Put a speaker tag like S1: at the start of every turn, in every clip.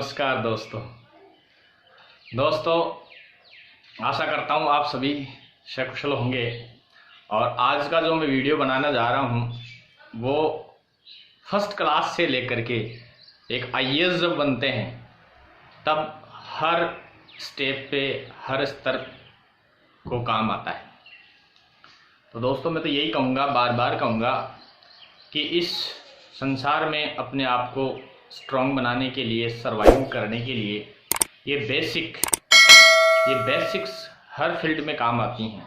S1: नमस्कार दोस्तों आशा करता हूँ आप सभी सकुशल होंगे। और आज का जो मैं वीडियो बनाना जा रहा हूँ वो फर्स्ट क्लास से लेकर के एक आईएएस जब बनते हैं तब हर स्टेप पे हर स्तर को काम आता है। तो दोस्तों मैं तो यही कहूँगा, बार बार कहूँगा कि इस संसार में अपने आप को स्ट्रॉन्ग बनाने के लिए, सर्वाइव करने के लिए ये बेसिक्स हर फील्ड में काम आती हैं।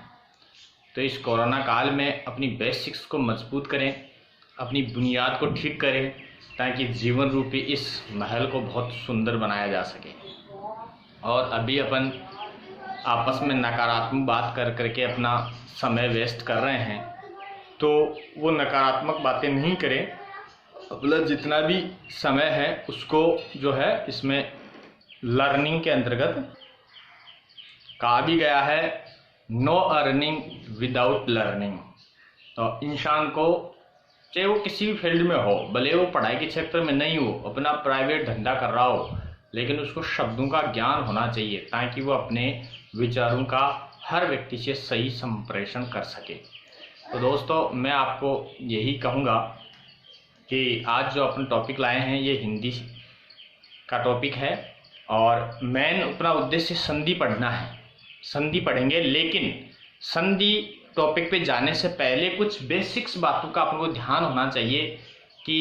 S1: तो इस कोरोना काल में अपनी बेसिक्स को मजबूत करें, अपनी बुनियाद को ठीक करें ताकि जीवन रूपी इस महल को बहुत सुंदर बनाया जा सके। और अभी अपन आपस में नकारात्मक बात कर करके अपना समय वेस्ट कर रहे हैं, तो वो नकारात्मक बातें नहीं करें। अपना जितना भी समय है उसको जो है इसमें लर्निंग के अंतर्गत कहा भी गया है, नो अर्निंग विदाउट लर्निंग। तो इंसान को चाहे वो किसी भी फील्ड में हो, भले वो पढ़ाई के क्षेत्र में नहीं हो, अपना प्राइवेट धंधा कर रहा हो, लेकिन उसको शब्दों का ज्ञान होना चाहिए ताकि वो अपने विचारों का हर व्यक्ति से सही संप्रेषण कर सके। तो दोस्तों मैं आपको यही कहूँगा कि आज जो अपन टॉपिक लाए हैं ये हिंदी का टॉपिक है और मेन अपना उद्देश्य संधि पढ़ना है। संधि पढ़ेंगे, लेकिन संधि टॉपिक पे जाने से पहले कुछ बेसिक्स बातों का अपन को ध्यान होना चाहिए कि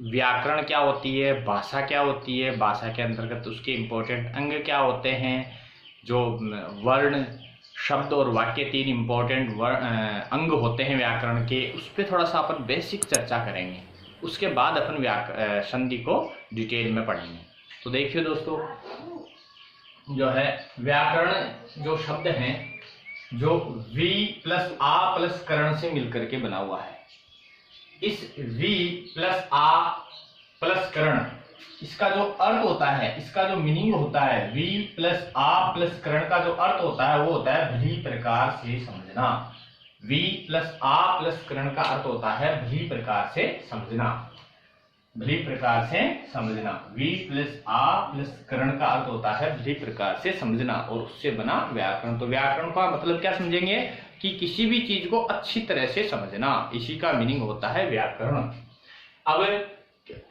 S1: व्याकरण क्या होती है, भाषा क्या होती है, भाषा के अंतर्गत उसके इम्पोर्टेंट अंग क्या होते हैं, जो वर्ण, शब्द और वाक्य, तीन इम्पोर्टेंट अंग होते हैं व्याकरण के, उस पर थोड़ा सा अपन बेसिक चर्चा करेंगे। उसके बाद अपन संधि को डिटेल में पढ़ेंगे। तो देखिए दोस्तों, जो है व्याकरण जो शब्द हैं जो वी प्लस आ प्लस करण से मिलकर के बना हुआ है। इस वी प्लस आ प्लस करण, इसका जो अर्थ होता है, इसका जो मीनिंग होता है, वी प्लस आ प्लस करण का जो अर्थ होता है वो होता है भली प्रकार से समझना। वी प्लस आ प्लस करण का अर्थ होता है भली प्रकार से समझना। भली प्रकार से समझना, वी प्लस आ प्लस करण का अर्थ होता है भली प्रकार से समझना, और उससे बना व्याकरण। तो व्याकरण का मतलब क्या समझेंगे कि किसी भी चीज को अच्छी तरह से समझना, इसी का मीनिंग होता है व्याकरण। अब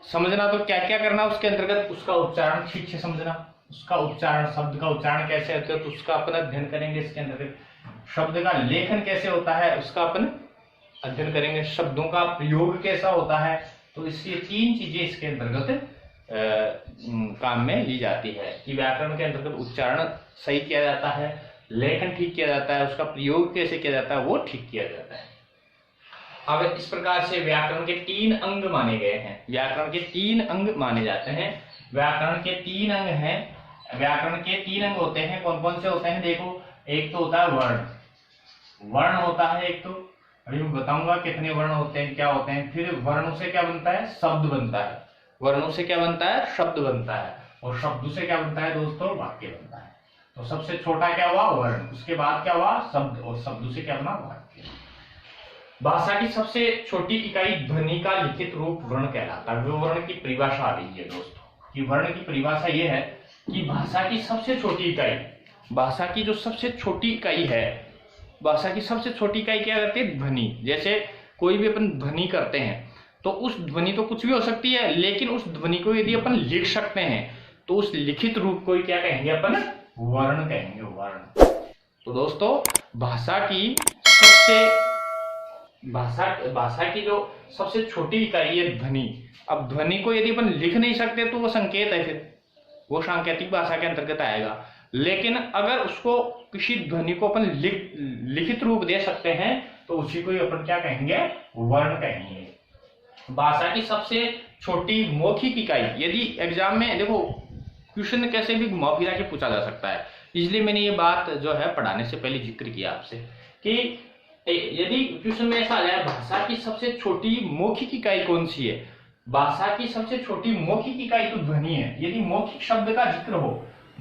S1: समझना तो क्या क्या करना उसके अंतर्गत, उसका उच्चारण ठीक से समझना, उसका उच्चारण, शब्द का उच्चारण कैसे होता है तो उसका अपन अध्ययन करेंगे। इसके अंतर्गत शब्द का लेखन कैसे होता है उसका अपन अध्ययन करेंगे। शब्दों का प्रयोग कैसा होता है, तो इसलिए तीन चीजें इसके अंतर्गत काम में ली जाती है कि व्याकरण के अंतर्गत उच्चारण सही किया जाता है, लेखन ठीक किया जाता है, उसका प्रयोग कैसे किया जाता है वो ठीक किया जाता है। अब इस प्रकार से व्याकरण के तीन अंग माने गए हैं। व्याकरण के तीन अंग माने जाते हैं। व्याकरण के तीन अंग हैं। व्याकरण के तीन अंग होते हैं। कौन कौन से होते हैं देखो, एक तो होता है वर्ण, वर्ण होता है एक तो, अभी मैं बताऊंगा कितने वर्ण होते हैं, क्या होते हैं। फिर वर्णों से क्या बनता है, शब्द बनता है। वर्णों से क्या बनता है, शब्द बनता है। और शब्दों से क्या बनता है दोस्तों, वाक्य बनता है। तो सबसे छोटा क्या हुआ, वर्ण, उसके बाद क्या हुआ, शब्द, और शब्दों से क्या बना, वाक्य। भाषा की सबसे छोटी इकाई ध्वनि का लिखित रूप वर्ण कहलाता है। वर्ण की परिभाषा आ रही है दोस्तों, कि वर्ण की परिभाषा यह है कि भाषा की सबसे छोटी इकाई, भाषा की जो सबसे छोटी इकाई है, भाषा की सबसे छोटी इकाई क्या करती है, ध्वनि। जैसे कोई भी अपन ध्वनि करते हैं तो उस ध्वनि तो कुछ भी हो सकती है, लेकिन उस ध्वनि को यदि अपन लिख सकते हैं तो उस लिखित रूप को क्या कहेंगे अपन, वर्ण कहेंगे, वर्ण। तो दोस्तों भाषा की जो सबसे छोटी इकाई है ध्वनि। अब ध्वनि को यदि अपन लिख नहीं सकते तो वो संकेत है, फिर वो सांकेतिक भाषा के अंतर्गत आएगा। लेकिन अगर उसको किसी ध्वनि को अपन लिखित रूप दे सकते हैं तो उसी को अपन क्या कहेंगे, वर्ण कहेंगे। भाषा की सबसे छोटी मौखिक इकाई, यदि एग्जाम में देखो क्वेश्चन कैसे भी घुमा फिरा के पूछा जा सकता है, इसलिए मैंने ये बात जो है पढ़ाने से पहले जिक्र किया आपसे कि यदि क्वेश्चन में ऐसा आ जाए भाषा की सबसे छोटी मौखिक इकाई कौन सी है, भाषा की सबसे छोटी मौखिक इकाई तो ध्वनि है। यदि मौखिक शब्द का जिक्र हो,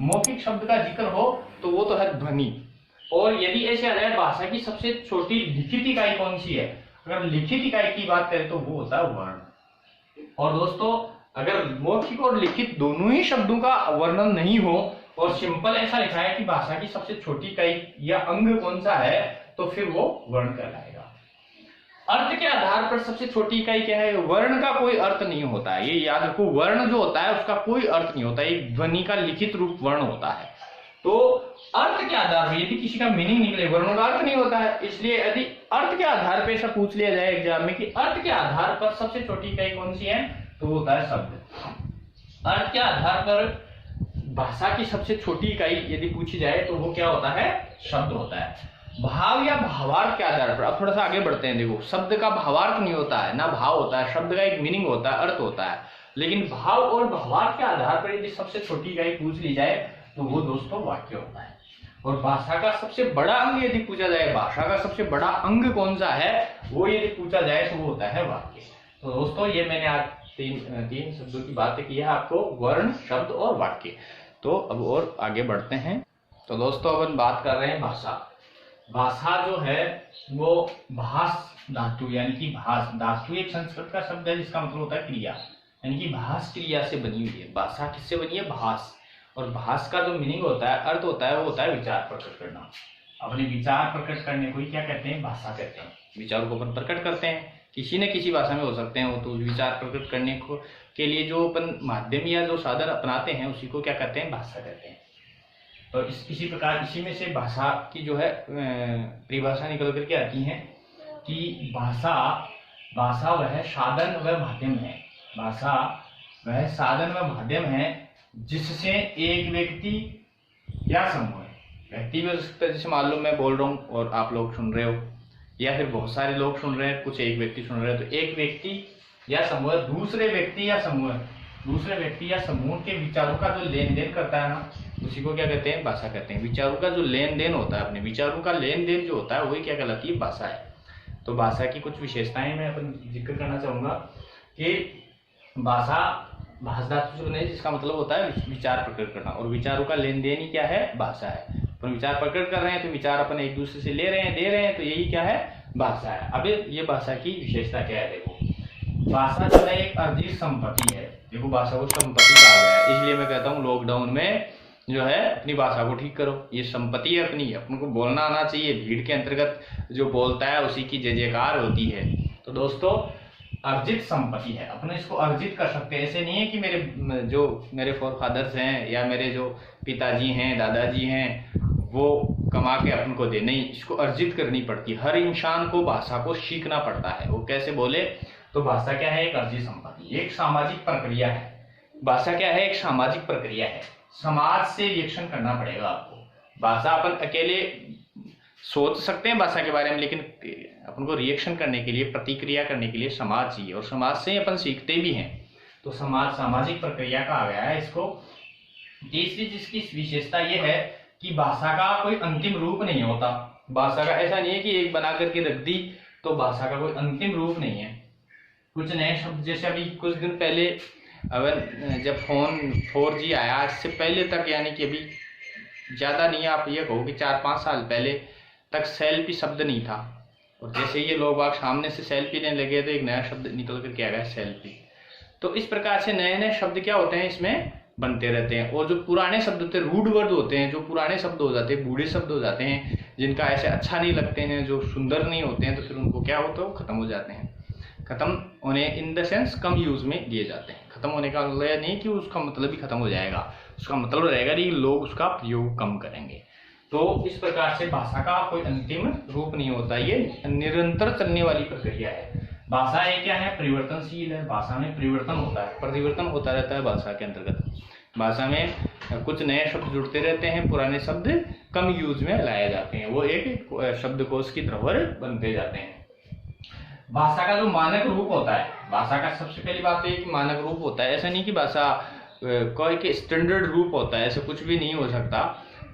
S1: मौखिक शब्द का जिक्र हो तो वो तो है ध्वनि। और यदि ऐसे आ जाए भाषा की सबसे छोटी लिखित इकाई कौन सी है, अगर लिखित इकाई की बात करें तो वो होता है वर्ण। और दोस्तों अगर मौखिक और लिखित दोनों ही शब्दों का वर्णन नहीं हो और सिंपल ऐसा लिखा है कि भाषा की सबसे छोटी इकाई या अंग कौन सा है, तो फिर वो वर्ण कहलाएगा। अर्थ के आधार पर सबसे छोटी इकाई क्या है? वर्ण का कोई अर्थ नहीं होता है, ये याद रखो। वर्ण जो होता है उसका कोई अर्थ नहीं होता, एक ध्वनि का लिखित रूप वर्ण होता है। तो अर्थ के आधार पर यदि किसी का मीनिंग निकले, वर्णों का अर्थ नहीं होता है, इसलिए यदि अर्थ के आधार पर ऐसा पूछ लिया जाए एग्जाम में कि अर्थ के आधार पर सबसे छोटी इकाई कौन सी है, तो वो होता है शब्द। अर्थ के आधार पर भाषा की सबसे छोटी इकाई यदि पूछी जाए तो वो क्या होता है? शब्द होता है। भाव या भावार्थ के आधार पर, अब थोड़ा सा आगे बढ़ते हैं। देखो, शब्द का भावार्थ नहीं होता है, ना भाव होता है। शब्द का एक मीनिंग होता है, अर्थ होता है, लेकिन भाव और भावार्थ के आधार पर यदि सबसे छोटी इकाई पूछ ली जाए तो वो दोस्तों वाक्य होता है। और भाषा का सबसे बड़ा अंग यदि पूछा जाए, भाषा का सबसे बड़ा अंग कौन सा है, वो यदि पूछा जाए तो वो होता है वाक्य। तो दोस्तों ये मैंने आज तीन शब्दों की बातें की है आपको, वर्ण, शब्द और वाक्य। तो अब और आगे बढ़ते हैं। तो दोस्तों अपन बात कर रहे हैं भाषा। भाषा जो है वो भास धातु यानी कि भास धातु एक संस्कृत का शब्द है जिसका मतलब होता है क्रिया, यानी कि भास क्रिया से बनी हुई है। भाषा किससे बनी है? भास। और भास का जो मीनिंग होता है, अर्थ होता है, वो होता है विचार प्रकट करना। अपने विचार प्रकट करने को ही क्या कहते हैं? भाषा कहते हैं। विचारों को अपन प्रकट करते हैं, किसी न किसी भाषा में हो सकते हैं वो। तो विचार प्रकट करने को के लिए जो अपन माध्यम या जो साधन अपनाते हैं उसी को क्या कहते हैं? भाषा कहते हैं। तो इसी प्रकार इसी में से भाषा की जो है परिभाषा निकल करके आती है कि भाषा वह साधन व माध्यम है। भाषा वह साधन व माध्यम है जिससे एक व्यक्ति या समूह, व्यक्ति भी हो सकता है, जैसे मान लो मैं बोल रहा हूँ और आप लोग सुन रहे हो, या फिर बहुत सारे लोग सुन रहे हैं, कुछ एक व्यक्ति सुन रहे हैं, तो एक व्यक्ति या समूह दूसरे व्यक्ति या समूह के विचारों का जो लेन देन करता है ना, उसी को क्या कहते हैं? भाषा कहते हैं। विचारों का जो लेन देन होता है, अपने विचारों का लेन देन जो होता है वही क्या कहलाती है? भाषा है। तो भाषा की कुछ विशेषताएं मैं अपन जिक्र करना चाहूंगा कि भाषा भाष धातु से बनी है, जिसका मतलब होता है विचार प्रकट करना, और विचारों का लेन देन ही क्या है? भाषा है। अपन विचार प्रकट कर रहे हैं तो विचार अपन एक दूसरे से ले रहे हैं, दे रहे हैं, तो यही क्या है? भाषा है। अब ये भाषा की विशेषता क्या है? देखो, भाषा जो है एक अर्जित संपत्ति है। देखो, भाषा को संपत्ति कहा गया है, इसलिए मैं कहता हूँ लॉकडाउन में जो है अपनी भाषा को ठीक करो। ये संपत्ति है अपनी, अपन को बोलना आना चाहिए। भीड़ के अंतर्गत जो बोलता है उसी की जय जयकार होती है। तो दोस्तों अर्जित संपत्ति है, अपन इसको अर्जित कर सकते हैं। ऐसे नहीं है कि मेरे फोरफादर्स हैं या मेरे जो पिताजी हैं, दादाजी हैं, वो कमा के अपन को दे, नहीं, इसको अर्जित करनी पड़ती है। हर इंसान को भाषा को सीखना पड़ता है। वो कैसे बोले? तो भाषा क्या है? एक अर्जित संपत्ति, एक सामाजिक प्रक्रिया है। भाषा क्या है? एक सामाजिक प्रक्रिया है। समाज से रिएक्शन करना पड़ेगा आपको। भाषा अपन अकेले सोच सकते हैं भाषा के बारे में, लेकिन अपन को रिएक्शन करने के लिए, प्रतिक्रिया करने के लिए समाज चाहिए, और समाज से अपन सीखते भी हैं। तो समाज सामाजिक प्रक्रिया का आ गया है इसको। तीसरी जिसकी विशेषता ये है कि भाषा का कोई अंतिम रूप नहीं होता। भाषा का ऐसा नहीं है कि एक बना करके रख दी, तो भाषा का कोई अंतिम रूप नहीं है। कुछ नए शब्द, जैसे अभी कुछ दिन पहले अगर जब फोन 4G आया, इससे पहले तक, यानी कि अभी ज़्यादा नहीं, आप ये कहो कि 4-5 साल पहले तक सेल्फी शब्द नहीं था। और जैसे ये लोग आप सामने से सेल्फी लेने लगे तो एक नया शब्द निकल कर के आ गया, सेल्फी। तो इस प्रकार से नए नए शब्द क्या होते हैं इसमें बनते रहते हैं। और जो पुराने शब्द होते हैं, रूड वर्ड होते हैं, जो पुराने शब्द हो जाते हैं, बूढ़े शब्द हो जाते हैं, जिनका ऐसे अच्छा नहीं लगते हैं, जो सुंदर नहीं होते हैं, तो फिर उनको क्या होता है? वो खत्म हो जाते हैं। खत्म होने in the sense come use में लिए जाते हैं। खत्म होने का मतलब नहीं कि उसका मतलब ही खत्म हो जाएगा, उसका मतलब रहेगा कि लोग उसका प्रयोग कम करेंगे। तो इस प्रकार से भाषा का कोई अंतिम रूप नहीं होता, ये निरंतर चलने वाली प्रक्रिया है। भाषा एक क्या है? परिवर्तनशील है। भाषा में परिवर्तन होता है, परिवर्तन होता रहता है भाषा के अंतर्गत। भाषा में कुछ नए शब्द जुड़ते रहते हैं, पुराने शब्द कम यूज में लाए जाते हैं, वो एक शब्दकोश की धरोहर बनते जाते हैं। भाषा का जो मानक रूप होता है, भाषा का सबसे पहली बात तो ये कि मानक रूप होता है। ऐसा नहीं कि भाषा कोई के स्टैंडर्ड रूप होता है, ऐसा कुछ भी नहीं हो सकता।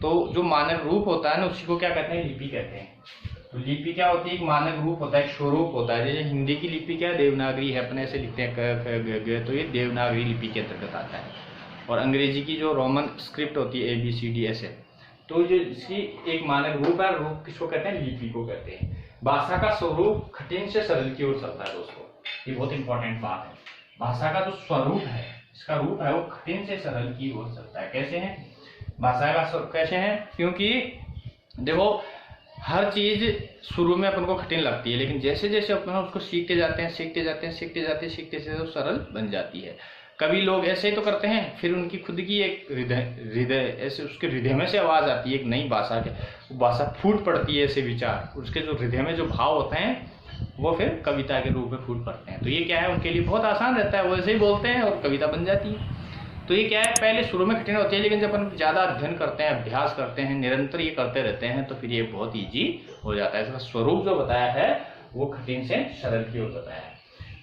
S1: तो जो मानक रूप होता है ना, उसी को क्या कहते हैं? लिपि कहते हैं। तो लिपि क्या होती है? एक मानक रूप होता है, एक स्वरूप होता है। जैसे हिंदी की लिपि क्या है? देवनागरी है, अपने ऐसे लिखते हैं क ख ग घ, तो ये देवनागरी लिपि के अंतर्गत आता है। और अंग्रेजी की जो रोमन स्क्रिप्ट होती है, ABCD ऐसे, तो जो इसकी एक मानक रूप है, रूप किसको कहते हैं? लिपि को कहते हैं। भाषा का स्वरूप कठिन से सरल की ओर चलता है दोस्तों, ये बहुत इंपॉर्टेंट बात है। भाषा का जो स्वरूप है इसका रूप है वो कठिन से सरल की ओर चलता है। कैसे है भाषा का स्वरूप, कैसे है? क्योंकि देखो हर चीज शुरू में अपन को कठिन लगती है, लेकिन जैसे जैसे अपन उसको सीखते जाते हैं सीखते तो सरल बन जाती है। कभी लोग ऐसे ही तो करते हैं, फिर उनकी खुद की एक हृदय ऐसे उसके हृदय में से आवाज आती है एक नई भाषा के, वो भाषा फूट पड़ती है, ऐसे विचार उसके जो हृदय में जो भाव होते हैं वो फिर कविता के रूप में फूट पड़ते हैं। तो ये क्या है, उनके लिए बहुत आसान रहता है, वो ऐसे ही बोलते हैं और कविता बन जाती है। तो ये क्या है, पहले शुरू में कठिन होती है, लेकिन जब अपन ज़्यादा अध्ययन करते हैं, अभ्यास करते हैं, निरंतर ये करते रहते हैं, तो फिर ये बहुत ईजी हो जाता है। इसका स्वरूप जो बताया है वो कठिन से सरल की ओर बताया है।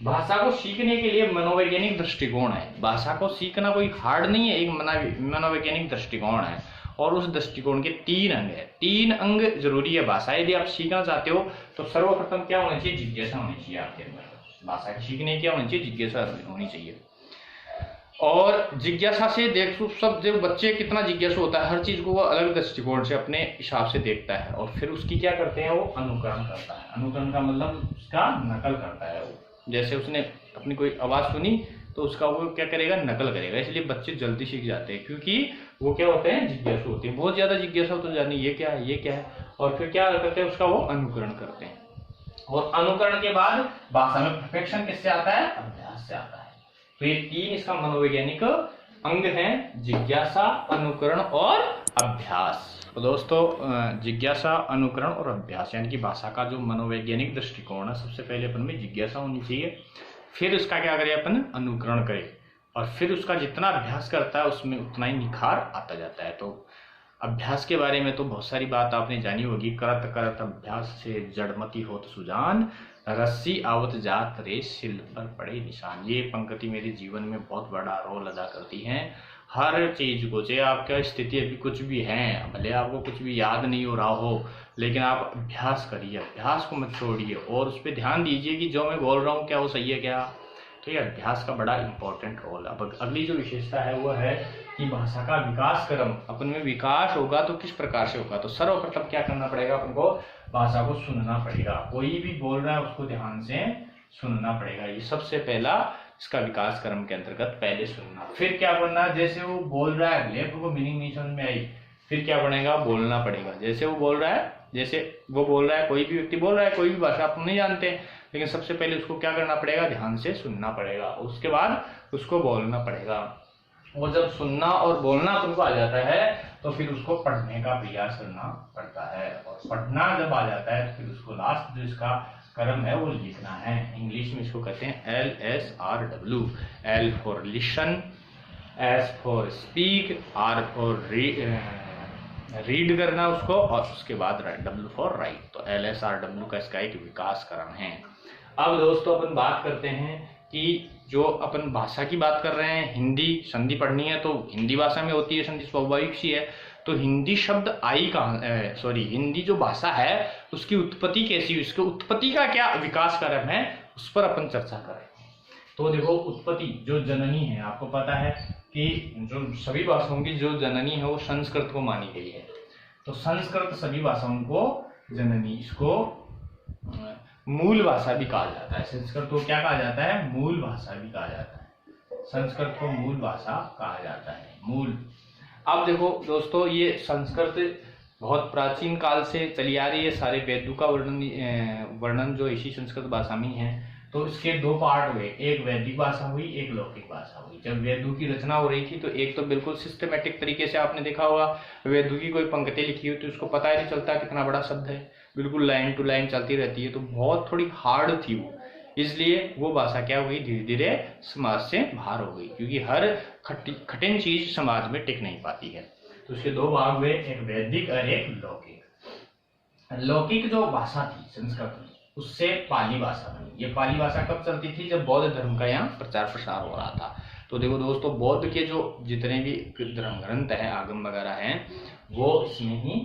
S1: भाषा को सीखने के लिए मनोवैज्ञानिक दृष्टिकोण है। भाषा को सीखना कोई हार्ड नहीं है, एक मनोवैज्ञानिक दृष्टिकोण है, और उस दृष्टिकोण के 3 अंग है। 3 अंग जरूरी है भाषा यदि आप सीखना चाहते हो तो सर्वप्रथम क्या होना चाहिए, जिज्ञासा होनी चाहिए आपके अंदर। भाषा सीखने क्या होनी चाहिए, जिज्ञासा होनी चाहिए। और जिज्ञासा से देखो सब, जब बच्चे कितना जिज्ञासु होता है, हर चीज को वो अलग दृष्टिकोण से अपने हिसाब से देखता है, और फिर उसकी क्या करते हैं, वो अनुकरण करता है। अनुकरण का मतलब उसका नकल करता है वो। जैसे उसने अपनी कोई आवाज सुनी तो उसका वो क्या करेगा, नकल करेगा। इसलिए बच्चे जल्दी सीख जाते हैं, क्योंकि वो क्या होते हैं, जिज्ञासु होते हैं, बहुत ज्यादा जिज्ञासा हो तो जानी ये क्या है, ये क्या है, और फिर क्या करते हैं, उसका वो अनुकरण करते हैं। और अनुकरण के बाद भाषा में परफेक्शन किससे आता है, अभ्यास से आता है। तो ये 3 इसका मनोवैज्ञानिक अंग हैं, जिज्ञासा, अनुकरण और अभ्यास। तो दोस्तों जिज्ञासा, अनुकरण और अभ्यास यानी कि भाषा का जो मनोवैज्ञानिक दृष्टिकोण है, सबसे पहले अपन में जिज्ञासा होनी चाहिए, फिर उसका क्या करें अपन, अनुकरण करें, और फिर उसका जितना अभ्यास करता है उसमें उतना ही निखार आता जाता है। तो अभ्यास के बारे में तो बहुत सारी बात आपने जानी होगी। करत करत अभ्यास से जड़मती होत सुजान, रस्सी आवत जात रे सिल पर पड़े निशान। ये पंक्ति मेरे जीवन में बहुत बड़ा रोल अदा करती है। हर चीज को, चाहे आपका स्थिति अभी कुछ भी है, भले आपको कुछ भी याद नहीं हो रहा हो, लेकिन आप अभ्यास करिए, अभ्यास को मत छोड़िए, और उस पर ध्यान दीजिए कि जो मैं बोल रहा हूँ क्या वो सही है क्या। तो ये अभ्यास का बड़ा इंपॉर्टेंट रोल। अब अगली जो विशेषता है वो है कि भाषा का विकास क्रम, अपन में विकास होगा तो किस प्रकार से होगा। तो सर्वप्रथम क्या करना पड़ेगा, अपन को भाषा को सुनना पड़ेगा। कोई भी बोल रहा है उसको ध्यान से सुनना पड़ेगा। ये सबसे पहला इसका विकास क्रम के अंतर्गत, पहले सुनना, फिर क्या करना, जैसे वो बोल रहा है भले को मीनिंग नहीं समझ में आई, फिर क्या बनेगा, बोलना पड़ेगा। जैसे वो बोल रहा है, कोई भी व्यक्ति बोल रहा है, कोई भी भाषा आप नहीं जानते, लेकिन सबसे पहले उसको क्या करना पड़ेगा, ध्यान से सुनना पड़ेगा, उसके बाद उसको बोलना पड़ेगा। और जब सुनना और बोलना तुमको आ जाता है तो फिर उसको पढ़ने का प्रयास करना पड़ता है, और पढ़ना जब आ जाता है तो फिर उसको लास्ट जो इसका क्रम है वो लिखना है। इंग्लिश में इसको कहते हैं LSRW। L for listen, S for speak, R for read करना उसको, और उसके बाद W फॉर राइट। तो LSRW का इसका एक विकास क्रम है। अब दोस्तों अपन बात करते हैं कि जो अपन भाषा की बात कर रहे हैं, हिंदी संधि पढ़नी है तो हिंदी भाषा में होती है संधि, स्वाभाविक सी है। तो हिंदी शब्द आई कहाँ, सॉरी हिंदी जो भाषा है उसकी उत्पत्ति कैसी हुई, उसके उत्पत्ति का क्या विकास क्रम है, उस पर अपन चर्चा करें। तो देखो उत्पत्ति जो जननी है, आपको पता है कि जो सभी भाषाओं की जो जननी है वो संस्कृत को मानी गई है। तो संस्कृत सभी भाषाओं को जननी, इसको मूल भाषा भी कहा जाता है। संस्कृत को क्या कहा जाता है, मूल भाषा भी कहा जाता है। संस्कृत को मूल भाषा कहा जाता है, मूल। अब देखो दोस्तों, ये संस्कृत बहुत प्राचीन काल से चली आ रही है। सारे वेदों का वर्णन जो इसी संस्कृत भाषा में है। तो इसके 2 पार्ट हुए, एक वैदिक भाषा हुई, एक लौकिक भाषा हुई। जब वेदों की रचना हो रही थी तो एक तो बिल्कुल सिस्टमेटिक तरीके से, आपने देखा होगा वेदों की कोई पंक्ति लिखी हुई तो उसको पता ही नहीं चलता कितना बड़ा शब्द है, बिल्कुल लाइन टू लाइन चलती रहती है। तो बहुत थोड़ी हार्ड थी वो, इसलिए वो भाषा क्या हो गई, धीरे धीरे समाज से बाहर हो गई, क्योंकि हर कठिन चीज समाज में टिक नहीं पाती है। तो उसके 2 भाग हुए, एक वैदिक और एक लौकिक। लौकिक जो भाषा थी संस्कृत में, उससे पाली भाषा बनी। ये पाली भाषा कब चलती थी, जब बौद्ध धर्म का यहाँ प्रचार प्रसार हो रहा था। तो देखो दोस्तों, बौद्ध के जो जितने भी धर्म ग्रंथ हैं, आगम वगैरह हैं, वो इसमें ही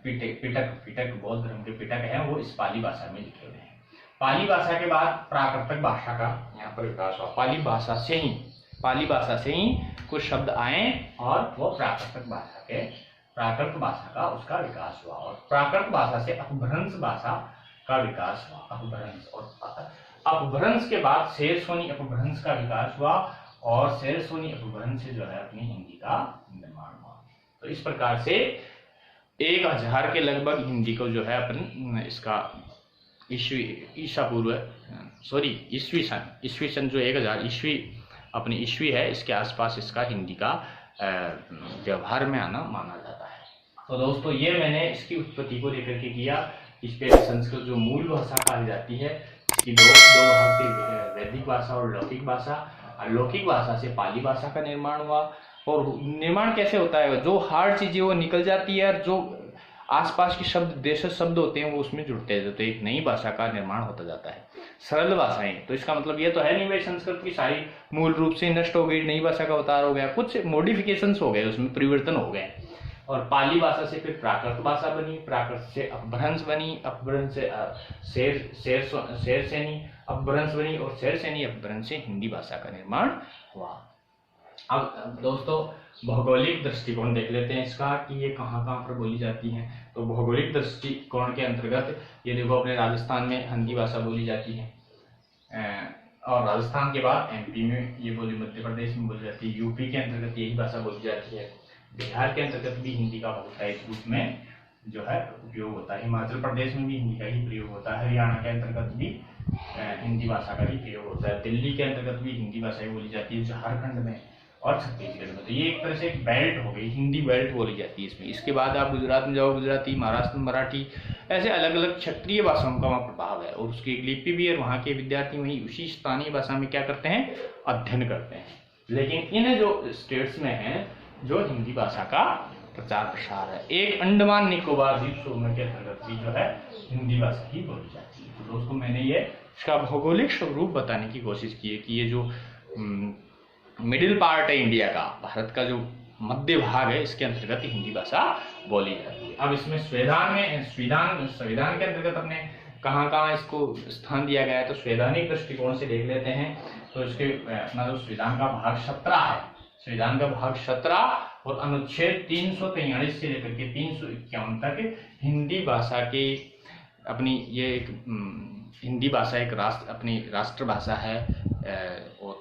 S1: पिटक बौद्ध धर्म के पिटक हैं, वो इस पाली भाषा में लिखे हुए हैं। पाली भाषा के बाद प्राकृतिक भाषा का यहाँ पर विकास हुआ। पाली भाषा से ही कुछ शब्द आए और वो प्राकृत भाषा का उसका विकास हुआ। और प्राकृत भाषा से अपभ्रंश भाषा का विकास हुआ। अपभ्रंश, और अपभ्रंश के बाद शेरसोनी अपभ्रंश का विकास हुआ। और शेर सोनी अपभ्रंश से जो है अपनी हिंदी का निर्माण हुआ। तो इस प्रकार से 1000 के लगभग हिंदी को जो है अपन इसका ईस्वी सन जो 1000 ईस्वी अपनी ईस्वी है, इसके आसपास इसका हिंदी का व्यवहार में आना माना जाता है। तो दोस्तों ये मैंने इसकी उत्पत्ति को लेकर के किया। इसके संस्कृत जो मूल भाषा कही जाती है, इसकी दो भाग थे, वैदिक भाषा और लौकिक भाषा। लौकिक भाषा से पाली भाषा का निर्माण हुआ। और निर्माण कैसे होता है, जो हार्ड चीजें वो निकल जाती है और जो आसपास के शब्द देशज शब्द होते हैं वो उसमें जुड़ते हैं, तो एक नई भाषा का निर्माण होता जाता है। सरल भाषाएं, तो इसका मतलब ये तो है नहीं भाई संस्कृत की सारी मूल रूप से नष्ट हो गई, नई भाषा का अवतार हो गया, कुछ मॉडिफिकेशंस हो गए, उसमें परिवर्तन हो गए। और पाली भाषा से फिर प्राकृत भाषा बनी, प्राकृत से अपभ्रंश बनी, अपभ्रंश से शेरसेनी अपभ्रंश बनी, और शेरसेनी अपभ्रंश से हिंदी भाषा का निर्माण हुआ। अब दोस्तों भौगोलिक दृष्टिकोण देख लेते हैं इसका कि ये कहाँ कहाँ पर बोली जाती है। तो भौगोलिक दृष्टिकोण के अंतर्गत ये देखो, अपने राजस्थान में हिंदी भाषा बोली जाती है, और राजस्थान के बाद एमपी में ये बोली, मध्य प्रदेश में बोली जाती है, यूपी के अंतर्गत यही भाषा बोली जाती है, बिहार के अंतर्गत भी हिंदी का बहुत है इस रूप में जो है उपयोग होता है, हिमाचल प्रदेश में भी हिंदी का ही प्रयोग होता है, हरियाणा के अंतर्गत भी हिंदी भाषा का ही प्रयोग होता है, दिल्ली के अंतर्गत भी हिंदी भाषा ही बोली जाती है, झारखंड में और छत्तीसगढ़ में। तो ये एक तरह से एक बेल्ट हो गई, हिंदी बेल्ट बोली जाती है इसमें। इसके बाद आप गुजरात में जाओ, गुजराती, महाराष्ट्र में मराठी, ऐसे अलग अलग क्षेत्रीय भाषाओं का वहाँ प्रभाव है, और उसकी एक लिपि भी है, और वहाँ के विद्यार्थी वही उसी स्थानीय भाषा में क्या करते हैं, अध्ययन करते हैं। लेकिन इन जो स्टेट्स में है जो हिंदी भाषा का प्रचार प्रसार है, एक अंडमान निकोबार द्वीप समूह के अंतर्गत भी जो है हिंदी भाषा ही बोली जाती है। तो दोस्तों मैंने ये इसका भौगोलिक स्वरूप बताने की कोशिश की है कि ये जो मिडिल पार्ट है इंडिया का, भारत का जो मध्य भाग है, इसके अंतर्गत हिंदी भाषा बोली जाती है। अब इसमें संविधान के अंतर्गत अपने कहाँ कहाँ इसको स्थान दिया गया है, तो संवैधानिक दृष्टिकोण से देख लेते हैं। तो इसके अपना जो संविधान का भाग 17 है, संविधान का भाग 17 और अनुच्छेद 343 से लेकर के 351 तक हिंदी भाषा की अपनी ये एक हिंदी भाषा एक अपनी राष्ट्रभाषा है।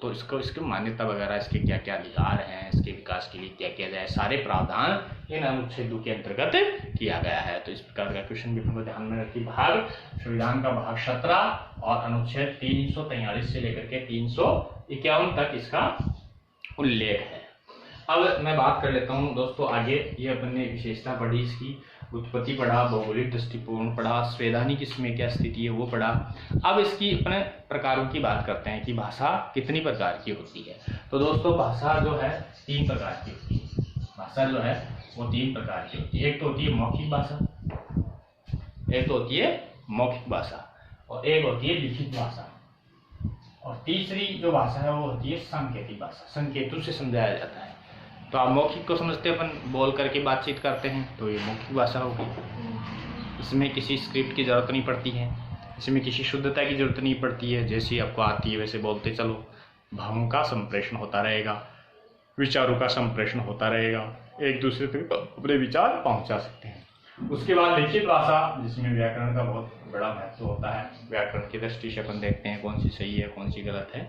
S1: तो इसकी मान्यता वगैरह, इसके क्या क्या अधिकार हैं, इसके विकास के लिए क्या किया जाए, सारे प्रावधान इन अनुच्छेदों के अंतर्गत किया गया है। तो इस प्रकार का क्वेश्चन भी हमको ध्यान में रखिए। भाग संविधान का भाग 17 और अनुच्छेद 343 से लेकर के 351 तक इसका उल्लेख है। अब मैं बात कर लेता हूँ दोस्तों आगे। ये अपन ने विशेषता पढ़ी, इसकी उत्पत्ति पढ़ा, भौगोलिक दृष्टिकोण पढ़ा, संवैधानिक इसमें क्या स्थिति है वो पढ़ा। अब इसकी अपने प्रकारों की बात करते हैं कि भाषा कितनी प्रकार की होती है। तो दोस्तों भाषा जो है 3 प्रकार की होती है। भाषा जो है वो 3 प्रकार की होती है। एक तो होती है मौखिक भाषा, एक तो होती है मौखिक भाषा, और एक होती है लिखित भाषा, और तीसरी जो भाषा है वो होती है सांकेतिक भाषा, संकेतों से समझाया जाता है। तो आप मौखिक को समझते हैं, अपन बोल करके बातचीत करते हैं, तो ये मौखिक भाषा होगी। इसमें किसी स्क्रिप्ट की जरूरत नहीं पड़ती है, इसमें किसी शुद्धता की जरूरत नहीं पड़ती है, जैसी आपको आती है वैसे बोलते चलो। भावों का संप्रेषण होता रहेगा, विचारों का संप्रेषण होता रहेगा, एक दूसरे तक अपने विचार पहुंचा सकते हैं। उसके बाद लिखित भाषा, जिसमें व्याकरण का बहुत बड़ा महत्व होता है, व्याकरण की दृष्टि से अपन देखते हैं कौन सी सही है कौन सी गलत है।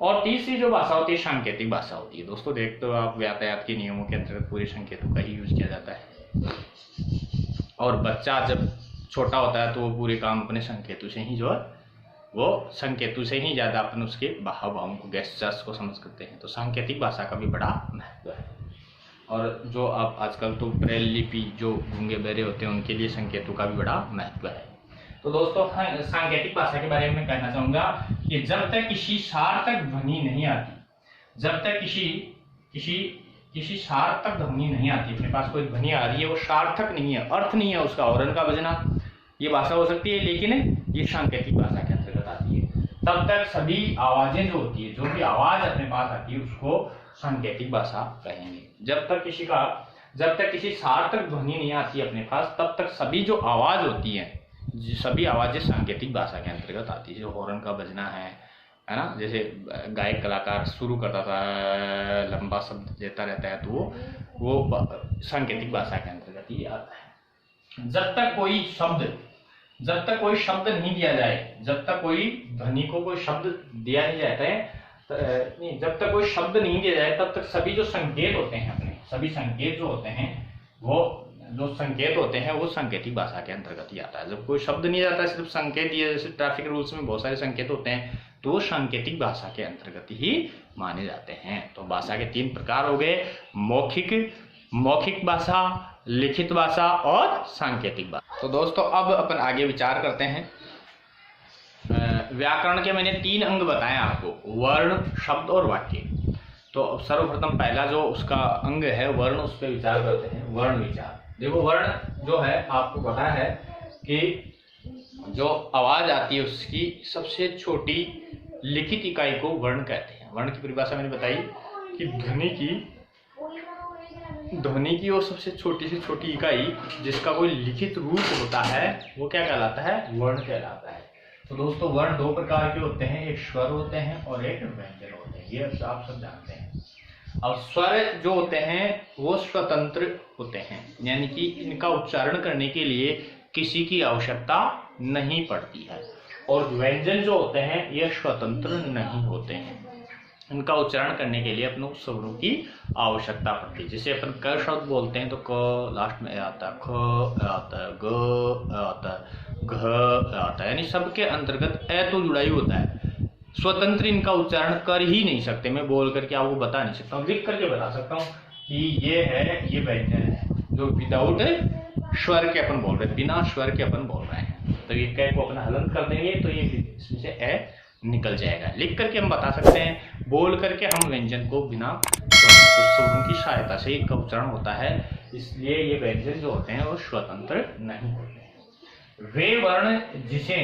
S1: और तीसरी जो भाषा होती है सांकेतिक भाषा होती है। दोस्तों देखते हो आप, यातायात के नियमों के अंतर्गत पूरे संकेतों का ही यूज किया जाता है, और बच्चा जब छोटा होता है तो वो पूरे काम अपने संकेतों से ही जो है वो संकेतों से ही ज़्यादा अपन उसके भाव भावों को, गेस्चर्स को समझ करते हैं। तो सांकेतिक भाषा का भी बड़ा महत्व है। और जो आप आजकल तो ब्रेल लिपि, जो गूंगे बहरे होते हैं उनके लिए संकेतों का भी बड़ा महत्व है। तो दोस्तों सांकेतिक भाषा के बारे में कहना चाहूँगा कि जब तक किसी सार्थक ध्वनि नहीं आती, जब तक किसी सार्थक ध्वनि नहीं आती, अपने पास कोई ध्वनि आ रही है वो सार्थक नहीं है, अर्थ नहीं है उसका, औरन का बजना, ये भाषा हो सकती है, लेकिन ये सांकेतिक भाषा के अंतर्गत आती है। तब तक सभी आवाजें जो होती है, जो भी आवाज अपने पास आती है उसको सांकेतिक भाषा कहेंगे। जब तक किसी सार्थक ध्वनि नहीं आती अपने पास, तब तक सभी जो आवाज होती है, सभी आवाजें सांकेतिक भाषा के अंतर्गत आती है। जो हॉर्न का बजना है ना, जैसे गायक कलाकार शुरू करता था, लंबा शब्द देता रहता है, तो वो सांकेतिक भाषा के अंतर्गत ही आता है। जब तक कोई शब्द नहीं दिया जाए, जब तक कोई ध्वनि को कोई शब्द दिया नहीं जाता है, नहीं, जब तक कोई शब्द नहीं दिया जाए तब तक सभी जो संकेत होते हैं अपने, सभी संकेत जो होते हैं वो सांकेतिक भाषा के अंतर्गत ही आता है। जब कोई शब्द नहीं जाता, सिर्फ संकेत दिए, जैसे ट्रैफिक रूल्स में बहुत सारे संकेत होते हैं, तो वो सांकेतिक भाषा के अंतर्गत ही माने जाते हैं। तो भाषा के 3 प्रकार हो गए, मौखिक भाषा, लिखित भाषा और सांकेतिक भाषा। तो दोस्तों अब अपन आगे विचार करते हैं। व्याकरण के मैंने 3 अंग बताए आपको, वर्ण, शब्द और वाक्य। तो सर्वप्रथम पहला जो उसका अंग है वर्ण, उस पर विचार करते हैं। वर्ण विचार। देखो वर्ण जो है आपको पता है कि जो आवाज आती है उसकी सबसे छोटी लिखित इकाई को वर्ण कहते हैं। वर्ण की परिभाषा मैंने बताई कि ध्वनि की वो सबसे छोटी से छोटी इकाई जिसका कोई लिखित रूप होता है वो क्या कहलाता है? वर्ण कहलाता है। तो दोस्तों वर्ण 2 प्रकार के होते हैं, एक स्वर होते हैं और एक व्यंजन होते हैं, ये आप सब जानते हैं। अब स्वर जो होते हैं वो स्वतंत्र होते हैं, यानी कि इनका उच्चारण करने के लिए किसी की आवश्यकता नहीं पड़ती है। और व्यंजन जो होते हैं ये स्वतंत्र नहीं होते हैं, इनका उच्चारण करने के लिए अपने स्वरों की आवश्यकता पड़ती है। जैसे अपन क शब्द बोलते हैं तो क लास्ट में आता है, ख आता है, ग आता है, घ आता है, यानी सबके अंतर्गत ए तो जुड़ा ही होता है। स्वतंत्र इनका उच्चारण कर ही नहीं सकते। मैं बोल करके आपको बता नहीं सकता हूँ, लिख करके बता सकता हूँ कि ये है, ये व्यंजन है, जो विदाउट स्वर के अपन बोल रहे हैं, बिना स्वर के अपन बोल रहे हैं। तो ये क को अपन हलंत कर देंगे तो ये इसमें से ए निकल जाएगा। लिख करके हम बता सकते हैं, बोल करके हम व्यंजन को बिना स्वरों की सहायता से इनका उच्चारण होता है, इसलिए ये व्यंजन जो होते हैं वो स्वतंत्र नहीं होते हैं। वे वर्ण जिसे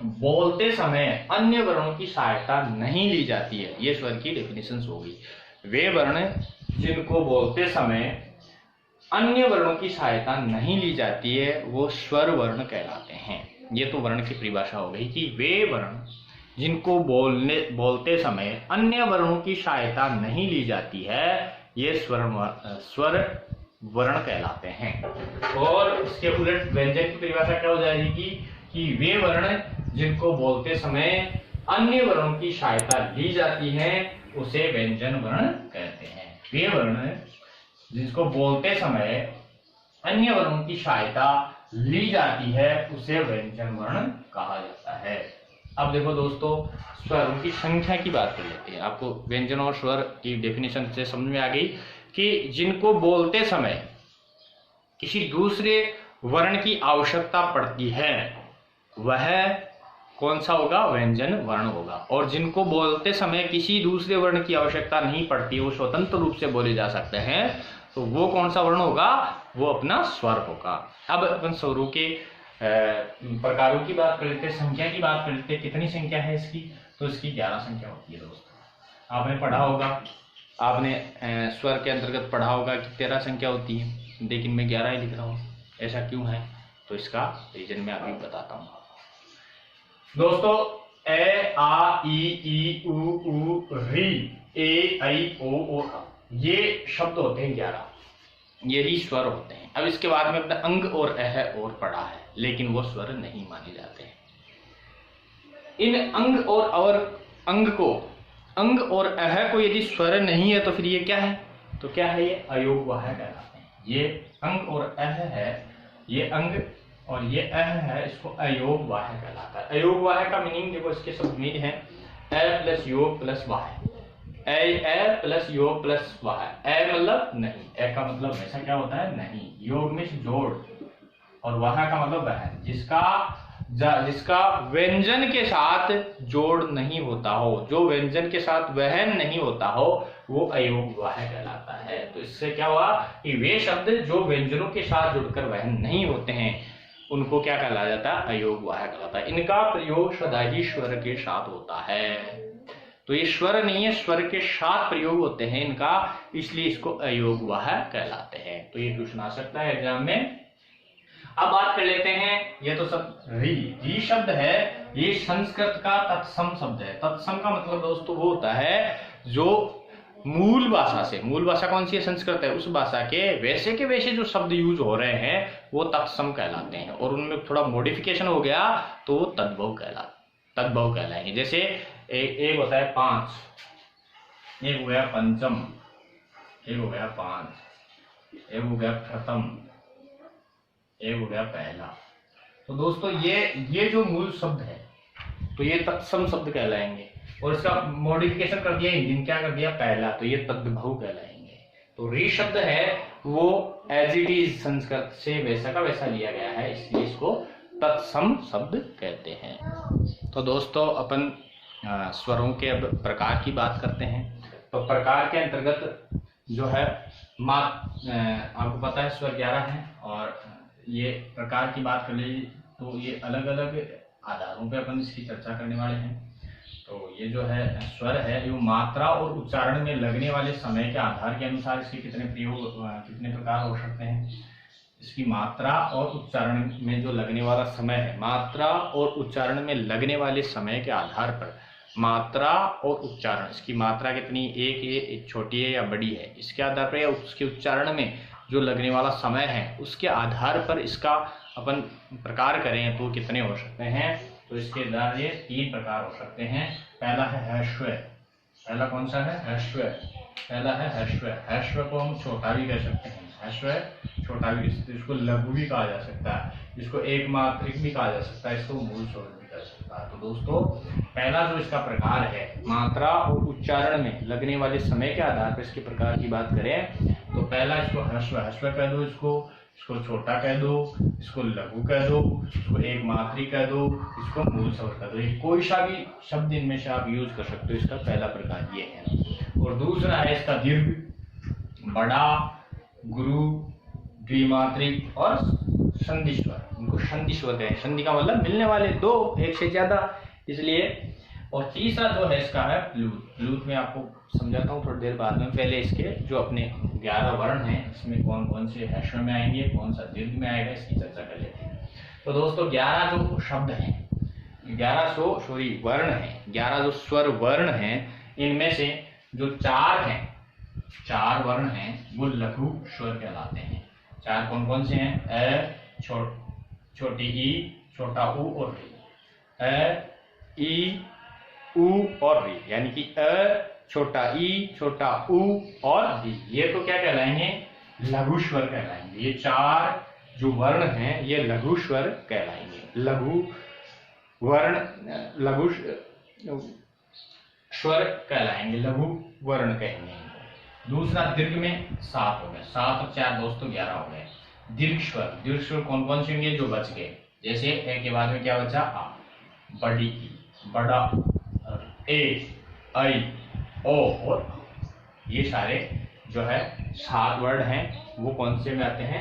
S1: बोलते समय अन्य वर्णों की सहायता नहीं ली जाती है, ये स्वर की डेफिनेशन होगी। वे वर्ण जिनको बोलते समय अन्य वर्णों की सहायता नहीं ली जाती है वो स्वर वर्ण कहलाते हैं। ये तो वर्ण की परिभाषा हो गई कि वे वर्ण जिनको बोलते समय अन्य वर्णों की सहायता नहीं ली जाती है ये स्वर वर्ण कहलाते हैं। और इसके उलट व्यंजन की परिभाषा क्या हो जाएगी कि वे वर्ण जिनको बोलते समय अन्य वर्णों की सहायता ली जाती है उसे व्यंजन वर्ण कहते हैं। वे वर्ण जिसको बोलते समय अन्य वर्णों की सहायता ली जाती है उसे व्यंजन वर्ण कहा जाता है। अब देखो दोस्तों स्वरों की संख्या की बात कर लेते हैं। आपको व्यंजन और स्वर की डेफिनेशन से समझ में आ गई कि जिनको बोलते समय किसी दूसरे वर्ण की आवश्यकता पड़ती है वह कौन सा होगा? व्यंजन वर्ण होगा। और जिनको बोलते समय किसी दूसरे वर्ण की आवश्यकता नहीं पड़ती, वो स्वतंत्र रूप से बोले जा सकते हैं, तो वो कौन सा वर्ण होगा? वो अपना स्वर होगा। अब अपन स्वरों के प्रकारों की बात कर लेते हैं, संख्या की बात कर लेते हैं। कितनी संख्या है इसकी? तो इसकी 11 संख्या होती है दोस्तों। आपने पढ़ा होगा, आपने स्वर के अंतर्गत पढ़ा होगा कि 13 संख्या होती है, लेकिन मैं 11 ही लिख रहा हूँ। ऐसा क्यों है? तो इसका रीजन मैं अभी बताता हूँ दोस्तों। ए आ ई उ री ए ऐ ओ ये शब्द होते हैं 11, ये ही स्वर होते हैं। अब इसके बाद में अपना अंग और अह और पढ़ा है, लेकिन वो स्वर नहीं माने जाते हैं। इन अंग और अह को यदि स्वर नहीं है तो फिर ये क्या है? तो क्या है? ये अयोगवाह कहलाते हैं। ये अंग और अह है, ये अंग और ये अह है, इसको अयोगवाह कहलाता है। अयोगवाह का मीनिंग देखो, इसके शब्द में है ए प्लस योग प्लस वाह। ए प्लस योग प्लस वाह। ए मतलब नहीं, ए का मतलब ऐसा क्या होता है? नहीं। योग में जोड़ और वाह का मतलब वह जिसका व्यंजन के साथ जोड़ नहीं होता हो, जो व्यंजन के साथ वहन नहीं होता हो, वो अयोगवाह कहलाता है। तो इससे क्या हुआ कि वे शब्द जो व्यंजनों के साथ जुड़कर वहन नहीं होते हैं उनको क्या कहला जाता है? अयोगवाह कहलाता है। इनका प्रयोग सदाही स्वर के साथ होता है। तो ये स्वर नहीं है, स्वर के साथ प्रयोग होते हैं इनका, इसलिए इसको अयोगवाह कहलाते हैं। तो ये क्वेश्चन आ सकता है एग्जाम में। अब बात कर लेते हैं, ये तो सब री शब्द है, ये संस्कृत का तत्सम शब्द है। तत्सम का मतलब दोस्तों वो होता है जो मूल भाषा कौन सी है? संस्कृत है। उस भाषा के वैसे जो शब्द यूज हो रहे हैं वो तत्सम कहलाते हैं, और उनमें थोड़ा मॉडिफिकेशन हो गया तो वो तद्भव कहलाएंगे। जैसे एक होता है 5, एक हो गया पंचम, एक हो गया 5, एक हो गया प्रथम, एक हो गया पहला। तो दोस्तों ये जो मूल शब्द है तो ये तत्सम शब्द कहलाएंगे, और इसका मॉडिफिकेशन कर दिया हिंदी में, क्या कर दिया पहला, तो ये तद्भव कहलाएंगे। तो री शब्द है वो एज इट इज संस्कृत से वैसा का वैसा लिया गया है, इसलिए इसको तत्सम शब्द कहते हैं। तो दोस्तों अपन स्वरों के अब प्रकार की बात करते हैं। तो प्रकार के अंतर्गत जो है आपको पता है स्वर 11 है, और ये प्रकार की बात कर लीजिए तो ये अलग अलग आधारों पे अपन इसकी चर्चा करने वाले हैं। तो ये जो है स्वर है ये मात्रा और उच्चारण में लगने वाले समय के आधार के अनुसार इसके कितने प्रकार हो सकते हैं। इसकी मात्रा और उच्चारण में जो लगने वाला समय है, मात्रा और उच्चारण में लगने वाले समय के आधार पर मात्रा और उच्चारण, इसकी मात्रा कितनी, एक छोटी है या बड़ी है, इसके आधार पर या उसके उच्चारण में जो लगने वाला समय है उसके आधार पर इसका अपन प्रकार करें तो कितने हो सकते हैं। तो इसके द्वारा ये 3 प्रकार हो सकते हैं। पहला है ह्रस्व। पहला कौन सा है, ह्रस्व। पहला है ह्रस्व। ह्रस्व को हम छोटा भी कह सकते हैं, ह्रस्व छोटा भी, इसको लघु भी कहा जा सकता है, इसको एक मात्रिक भी कहा जा सकता है, इसको मूल स्वर भी कह सकता है। तो दोस्तों पहला जो इसका प्रकार है, मात्रा और उच्चारण में लगने वाले समय के आधार पर इसके प्रकार की बात करें तो पहला इसको ह्रस्व कह दो, इसको छोटा कह दो, इसको लघु कह दो, इसको एक मात्रिक कह दो, इसको मूल स्वर कह दो। ये कोई सा भी शब्द इनमें से आप यूज कर सकते हो। इसका पहला प्रकार ये है। और दूसरा है इसका दीर्घ, बड़ा, गुरु, द्विमात्रिक और संधि स्वर। इनको संधि स्वर कहें। संधि का मतलब मिलने वाले दो, एक से ज्यादा, इसलिए। और तीसरा जो है इसका है प्लूत। प्लूत में आपको समझाता हूँ थोड़ी देर बाद में। पहले इसके जो अपने 11 वर्ण हैं इसमें कौन कौन से ह्रस्व में आएंगे, कौन सा दीर्घ में आएगा, इसकी चर्चा कर लेते हैं। तो दोस्तों 11 जो शब्द हैं, 1100 वर्ण हैं, 11 जो स्वर वर्ण हैं, इनमें से जो 4 वर्ण हैं वो लघु स्वर कहलाते हैं। 4 कौन कौन से हैं, अ, छोटी ई, छोटा ऊ और री। अ, ई, उ और री, यानी कि अ, छोटा ई, छोटा उ और री, ये तो क्या कहलाएंगे, लघु स्वर कहलाएंगे। ये 4 जो वर्ण हैं ये लघु स्वर कहलाएंगे। लघु वर्ण लघु स्वर कहलाएंगे, लघु वर्ण कहेंगे। दूसरा दीर्घ में 7 हो गए, 7 और 4 दोस्तों 11 हो गए। दीर्घ स्वर कौन कौन से होंगे, जो बच गए, जैसे ए के बाद में क्या बचा, आ, बड़ी ई, बड़ा ए, आई, ओ और ये सारे जो है 7 वर्ड हैं वो कौन से में आते हैं,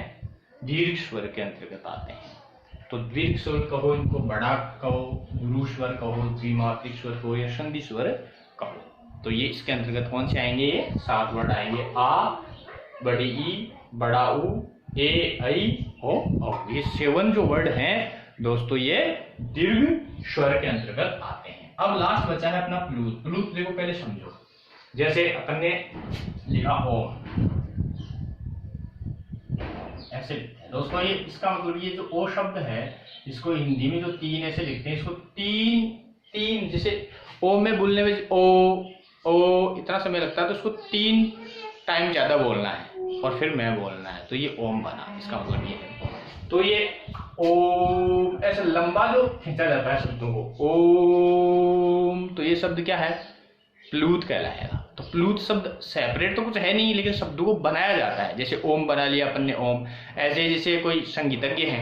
S1: दीर्घ स्वर के अंतर्गत आते हैं। तो दीर्घ स्वर कहो, इनको बड़ा कहो, गुरु स्वर कहो, द्विमात्रिक स्वर कहो या संधि स्वर कहो। तो ये इसके अंतर्गत कौन से आएंगे, ये 7 वर्ड आएंगे। आ, बड़ी ई, बड़ा ऊ, ए, आई, ओ, औ। ये 7 जो वर्ड हैं दोस्तों ये दीर्घ स्वर के अंतर्गत आते हैं। अब लास्ट बचा है अपना प्लूत। प्लूत देखो पहले समझो, जैसे अपन ने लिखा ओम, ऐसे लिखते हैं दोस्तों। ये इसका मतलब ये जो ओ शब्द है इसको हिंदी में जो 3 ऐसे लिखते हैं, इसको तीन जैसे ओ में बोलने में ओ इतना समय लगता है, तो इसको 3 टाइम ज्यादा बोलना है और फिर मैं बोलना है, तो ये ओम बना। इसका मतलब ये है। तो ये ओम ऐसा लंबा जो खींचा जाता है शब्दों को, ओम, तो ये शब्द क्या है, प्लूत कहलाएगा। तो प्लूत शब्द सेपरेट तो कुछ है नहीं, लेकिन शब्दों को बनाया जाता है। जैसे ओम बना लिया अपन ने, ओम। ऐसे जैसे कोई संगीतज्ञ है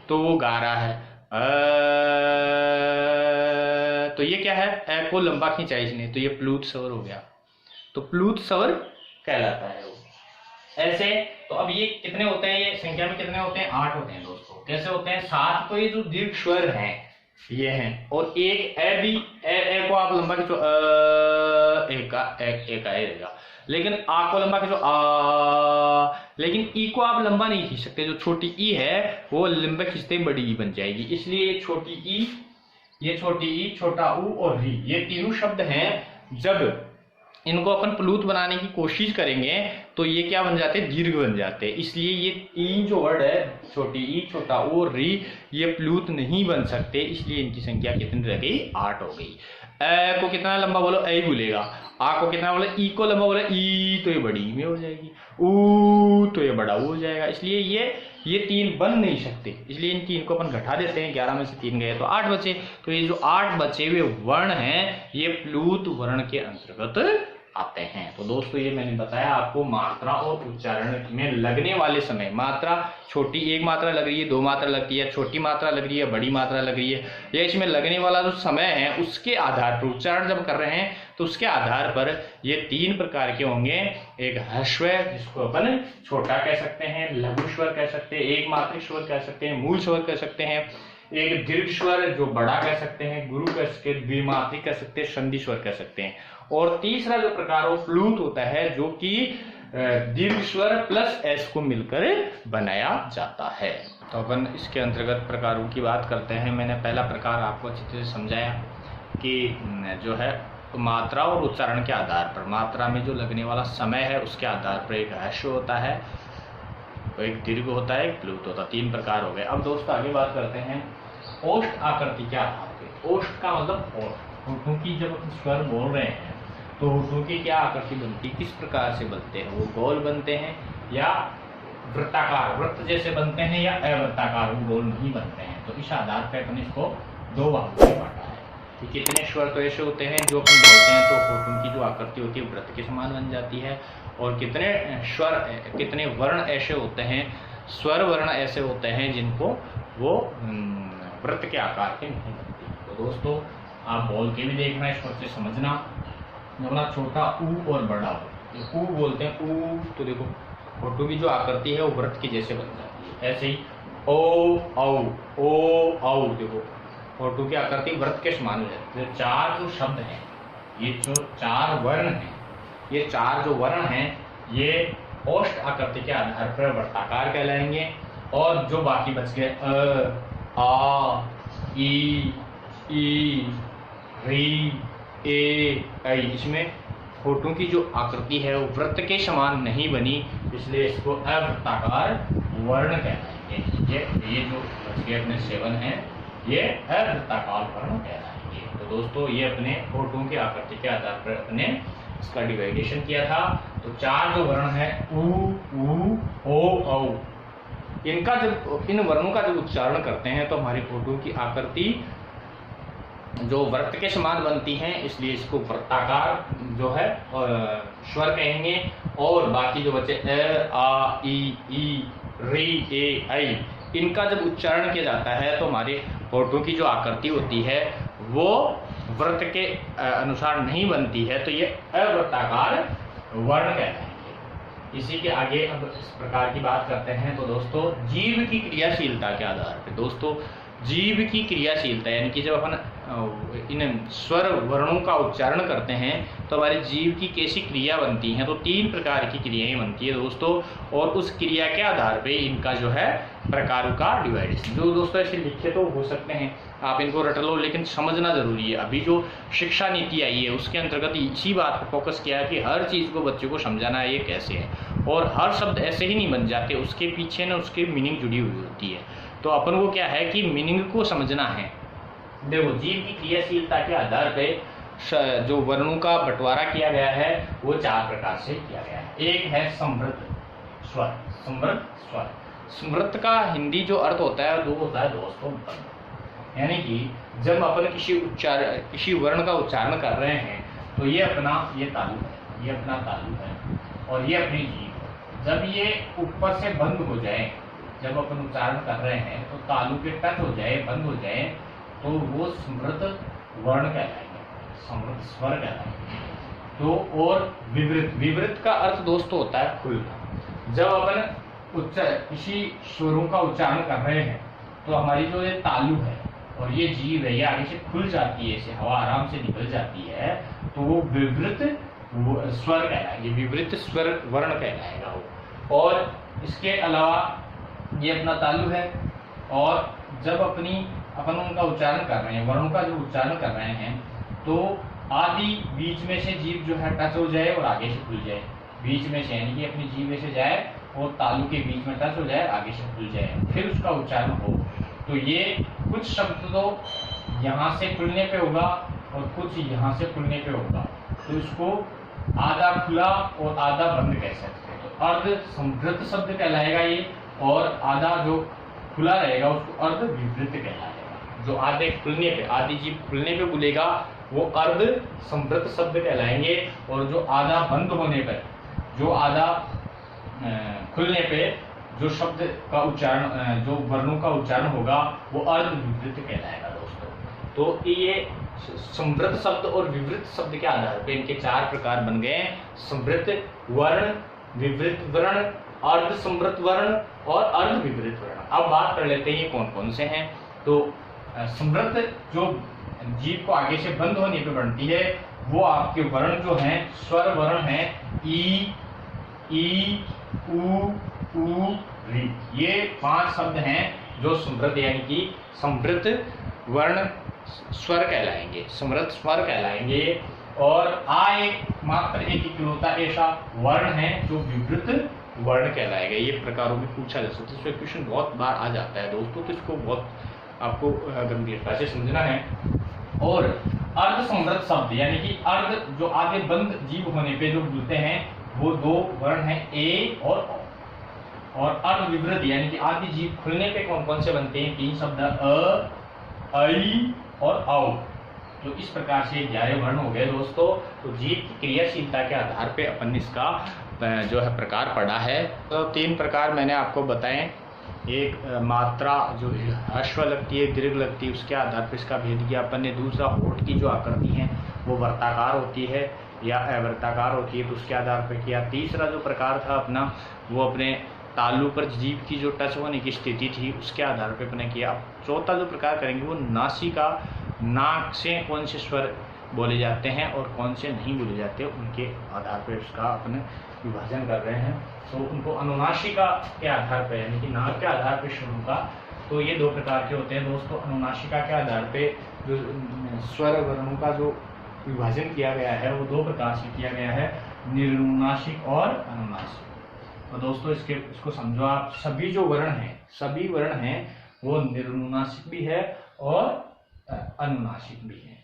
S1: तो वो गा रहा है तो ये क्या है, ए को लंबा खींचा इसने, तो ये प्लूत स्वर हो गया। तो प्लूत स्वर कहलाता है वो। ऐसे तो अब ये कितने होते हैं, ये संख्या में कितने होते हैं, 8 होते हैं दोस्तों। कैसे होते हैं, 7 तो ये जो दीर्घ स्वर हैं ये हैं, और एक ए भी, ए को आप लंबा खींचो, एक आएगा, लेकिन आ को लंबा खींचो, आ, लेकिन ई को आप लंबा नहीं खींच सकते। जो छोटी ई है वो लंबा खींचते ही बड़ी ई बन जाएगी, इसलिए ये छोटी ई, छोटा ऊ और री, ये तीनों शब्द हैं। जब इनको अपन प्लूत बनाने की कोशिश करेंगे तो ये क्या बन जाते हैं, दीर्घ बन जाते हैं। इसलिए ये 3 जो वर्ड है, छोटी ई, छोटा ऊ और री, ये प्लूत नहीं बन सकते, इसलिए इनकी संख्या कितनी रह गई, 8 हो गई। ए को कितना लंबा बोलो, ए बोलेगा। आ को कितना बोले, ई को लंबा बोले, ई तो ये बड़ी में हो जाएगी। ऊ तो ये बड़ा हो जाएगा। इसलिए ये 3 बन नहीं सकते, इसलिए इन 3 को अपन घटा देते हैं। 11 में से 3 गए तो 8 बचे। तो ये जो 8 बचे हुए वर्ण हैं ये प्लूत वर्ण के अंतर्गत आते हैं। तो दोस्तों ये मैंने बताया आपको मात्रा और उच्चारण में लगने वाले समय, मात्रा छोटी, एक मात्रा लग रही है, 2 मात्रा लगती है, छोटी मात्रा लग रही है, बड़ी मात्रा लग रही है, या इसमें लगने वाला जो समय है उसके आधार पर, उच्चारण जब कर रहे हैं तो उसके आधार पर ये 3 प्रकार के होंगे। एक ह्रस्व जिसको अपन छोटा कह सकते हैं, लघु स्वर कह सकते हैं, एक मात्रिक स्वर कह सकते हैं, मूल स्वर कह सकते हैं, एक दीर्घ स्वर जो बड़ा कह सकते हैं, गुरु कह सकते हैं, द्विमात्रिक कह सकते हैं, संधि स्वर कह सकते हैं। और तीसरा जो प्रकार वो प्लूत होता है जो कि दीर्घ स्वर प्लस एस को मिलकर बनाया जाता है। तो अपन इसके अंतर्गत प्रकारों की बात करते हैं। मैंने पहला प्रकार आपको अच्छी तरह से समझाया कि जो है मात्रा और उच्चारण के आधार पर, मात्रा में जो लगने वाला समय है उसके आधार पर एक ह्रस्व होता है, एक दीर्घ होता है, एक प्लूत होता है। 3 प्रकार हो गए। अब दोस्तों आगे बात करते हैं ओष्ठ आकृति के आधार पर। ओष्ठ का मतलब ओष्ठ, होठों की जब स्वर बोल रहे हैं तो होठों की क्या आकृति बनती है, किस प्रकार से बनते हैं, वो गोल बनते हैं या वृत्ताकार, वृत्त जैसे बनते हैं, या अवृत्ताकार, वो गोल नहीं बनते हैं। तो इस आधार पर अपन इसको 2 भागों में बांटा है कि कितने स्वर तो ऐसे होते हैं जो अपन बोलते हैं तो होठों की जो आकृति होती है वृत्त के समान बन जाती है, और कितने वर्ण ऐसे होते हैं, स्वर वर्ण ऐसे होते हैं जिनको वो वृत्त के आकार के नहीं बनते। तो दोस्तों आप बोल के भी देखना, इसको अच्छे समझना। अपना छोटा ऊ और बड़ा ऊ बोलते हैं, ऊ तो देखो होठों की जो आकृति है वो वृत्त के जैसे बन जाती है। ऐसे ही ओ औ देखो होठों की आकृति वृत्त के समान हो जाती है। 4 जो शब्द हैं, ये जो 4 वर्ण हैं, ये 4 जो वर्ण हैं ये ओष्ठ आकृति के आधार पर वृत्ताकार कहलाएंगे। और जो बाकी बच गए अ, आ, ई, री, ए, ऐ, इसमें होठों की जो आकृति है वो वृत्त के समान नहीं बनी, इसलिए इसको अवृत्ताकार वर्ण कहलाएंगे। ये जो बच गए अपने 7 हैं ये अवृत्ताकार वर्ण कहलाएंगे। तो दोस्तों ये अपने होठों की आकृति के आधार पर अपने इसका डिवाइडेशन किया था। तो 4 जो वर्ण है ऊ, औ, इनका जब इन वर्णों का जब उच्चारण करते हैं तो हमारी होठों की आकृति जो वृत्त के समान बनती हैं, इसलिए इसको वृत्ताकार जो है स्वर कहेंगे। और बाकी जो बचे अ, आ, ई, री, ए, ऐ, इनका जब उच्चारण किया जाता है तो हमारे होठों की जो आकृति होती है वो वृत्त के अनुसार नहीं बनती है, तो ये अवृत्ताकार वर्ण कहलाएंगे। इसी के आगे अब इस प्रकार की बात करते हैं। तो दोस्तों जीव की क्रियाशीलता के आधार पर, दोस्तों जीव की क्रियाशीलता यानी कि जब अपन इन स्वर वर्णों का उच्चारण करते हैं तो हमारे जीव की कैसी क्रिया बनती हैं, तो 3 प्रकार की क्रियाएं बनती है दोस्तों। और उस क्रिया के आधार पे इनका जो है प्रकारों का डिवाइडेशन, जो दोस्तों ऐसे लिखे तो हो सकते हैं, आप इनको रट लो, लेकिन समझना जरूरी है। अभी जो शिक्षा नीति आई है उसके अंतर्गत इसी बात पर फोकस किया है कि हर चीज़ को बच्चों को समझाना है ये कैसे है, और हर शब्द ऐसे ही नहीं बन जाते, उसके पीछे ना उसकी मीनिंग जुड़ी हुई होती है। तो अपन को क्या है कि मीनिंग को समझना है। देखो जीव की क्रियाशीलता के आधार पे जो वर्णों का बंटवारा किया गया है वो 4 प्रकार से किया गया है। एक है समृद्ध स्वर, समृद्ध स्वर। समृद्ध का हिंदी जो अर्थ होता है वो होता है दोस्तों बंद, यानी कि जब अपन किसी वर्ण का उच्चारण कर रहे हैं तो ये तालु है, ये अपना तालु है और ये अपनी जीभ है। जब ये ऊपर से बंद हो जाए, जब अपन उच्चारण कर रहे हैं तो तालु के टच हो जाए, बंद हो जाए, तो वो समृद्ध वर्ण कहलाएंगे, समृद्ध स्वर कहलाएंगे। तो और विवृत का अर्थ दोस्तों होता है खुलना। जब अपन किसी स्वरों का उच्चारण कर रहे हैं तो हमारी जो ये तालु है और ये जीभ है ये आगे से खुल जाती है, इसे हवा आराम से निकल जाती है, तो वो विवृत स्वर कहलाएंगे, विवृत स्वर वर्ण कहलाएगा वो। और इसके अलावा ये अपना तालु है, और जब अपन उनका उच्चारण कर रहे हैं, वर्णों का जो उच्चारण कर रहे हैं, तो आदि बीच में से जीभ जो है टच हो जाए और आगे से खुल जाए, बीच में से यानी कि अपनी जीभ में से जाए और तालु के बीच में टच हो जाए, आगे से खुल जाए, फिर उसका उच्चारण हो। तो ये कुछ शब्द तो यहाँ से खुलने पे होगा और कुछ यहाँ से खुलने पे होगा, तो इसको आधा खुला और आधा बंद कह सकते हैं। तो अर्ध संवृत शब्द कहलाएगा ये, और आधा जो खुला रहेगा उसको अर्ध विवृत कहलाएगा। जो आधे खुलने पे, आधी जीभ खुलने पे बोलेगा वो अर्ध संवृत शब्द कहलाएंगे, और जो आधा बंद होने पर, जो आधा खुलने पे जो शब्द का उच्चारण, जो वर्णों का उच्चारण होगा वो अर्ध विवृत कहलाएगा दोस्तों। तो ये संवृत शब्द और विवृत शब्द के आधार पे इनके 4 प्रकार बन गए हैं: संवृत वर्ण, विवृत वर्ण, अर्ध संवृत वर्ण और अर्ध विवृत वर्ण। अब बात कर लेते हैं ये कौन कौन से हैं। तो संवृत जो जीभ को आगे से बंद होने पे बनती है, वो आपके वर्ण जो हैं स्वर वर्ण हैं ई, उ, री। ये 5 शब्द हैं जो संवृत यानी कि संवृत वर्ण स्वर कहलाएंगे, समृद्ध स्वर कहलाएंगे। और मात्र एक इकलौता ऐसा वर्ण है जो विवृत वर्ण कहलाएगा। ये प्रकारों में पूछा जा सकता है, इसमें क्वेश्चन बहुत बार आ जाता है दोस्तों, तो इसको बहुत आपको गंभीरता से समझना है। और अर्ध समृद्ध शब्द यानी कि अर्ध जो आगे बंद जीभ होने पे जो बोलते हैं वो 2 वर्ण हैं ए और औ। और अर्ध विवृत यानी कि आधी जीभ खुलने पे कौन कौन से बनते हैं? 3 शब्द अ, ऐ और औ। तो इस प्रकार से 11 वर्ण हो गए दोस्तों। तो जीभ की क्रियाशीलता के आधार पे अपन इसका जो है प्रकार पढ़ा है। तो 3 प्रकार मैंने आपको बताए। एक मात्रा जो ह्रस्व लगती है, दीर्घ लगती है, उसके आधार पर इसका भेद किया अपन ने। दूसरा होठ की जो आकृति है वो वर्ताकार होती है या अवर्ताकार होती है, तो उसके आधार पर किया। तीसरा जो प्रकार था अपना वो अपने तालु पर जीभ की जो टच होने की स्थिति थी उसके आधार पर अपने किया। चौथा जो प्रकार करेंगे वो नासिका, नाक से कौन से स्वर बोले जाते हैं और कौन से नहीं बोले जाते, उनके आधार पर उसका अपने विभाजन कर रहे हैं। तो उनको अनुनासिका के आधार पर यानी कि नाक के आधार पर शुरू का, तो ये 2 प्रकार के होते हैं दोस्तों। अनुनासिका के आधार पे जो स्वर वर्णों का जो विभाजन किया गया है वो 2 प्रकार से किया गया है, निरनुनासिक और अनुनासिक। तो दोस्तों इसको समझो आप, सभी जो वर्ण हैं, सभी वर्ण हैं वो निरनुनासिक भी है और अनुनासिक भी है।